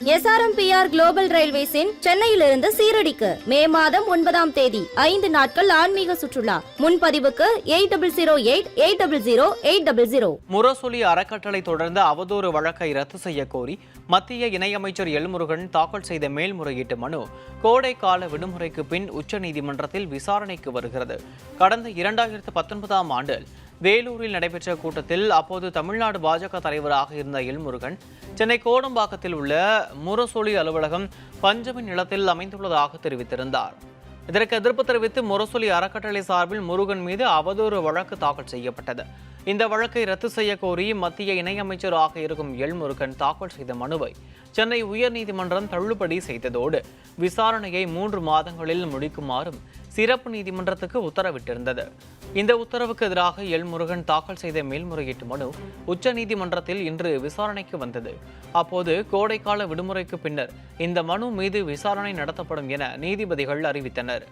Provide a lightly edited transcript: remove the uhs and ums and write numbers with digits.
SRMPR global ரயில்வேஸின் சென்னையிலிருந்து சீரடிக்கு மே மாதம் 9ஆம் தேதி 5 நாட்கள் ஆன்மீக சுற்றுலா. முன்பதிவுக்கு 8008000800. முரசொலி அறக்கட்டளை தொடர்ந்து அவதூறு வழக்கை ரத்து செய்ய கோரி மத்திய இணையமைச்சர் எல் முருகன் தாக்கல் செய்த மேல்முறையீட்டு மனு கோடை கால விடுமுறைக்கு பின் உச்சநீதிமன்றத்தில் விசாரணைக்கு வருகிறது. கடந்த 2019ஆம் ஆண்டில் வேலூரில் நடைபெற்ற கூட்டத்தில் அப்போது தமிழ்நாடு பாஜக தலைவராக இருந்த எல் முருகன் சென்னை கோடம்பாக்கத்தில் உள்ள முரசொலி அலுவலகம் பஞ்சமி நிலத்தில் அமைந்துள்ளதாக தெரிவித்திருந்தார். இதற்கு எதிர்ப்பு தெரிவித்து முரசொலி அறக்கட்டளை சார்பில் முருகன் மீது அவதூறு வழக்கு தாக்கல் செய்யப்பட்டது. இந்த வழக்கை ரத்து செய்ய கோரி மத்திய இணையமைச்சராக இருக்கும் எல் முருகன் தாக்கல் செய்த மனுவை சென்னை உயர்நீதிமன்றம் தள்ளுபடி செய்ததோடு விசாரணையை 3 மாதங்களில் முடிக்குமாறும் சிறப்பு நீதிமன்றத்துக்கு உத்தரவிட்டிருந்தது. இந்த உத்தரவுக்கு எதிராக எல் முருகன் தாக்கல் செய்த மேல்முறையீட்டு மனு உச்சநீதிமன்றத்தில் இன்று விசாரணைக்கு வந்தது. அப்போது கோடைக்கால விடுமுறைக்கு பின்னர் இந்த மனு மீது விசாரணை நடத்தப்படும் என நீதிபதிகள் அறிவித்தனர்.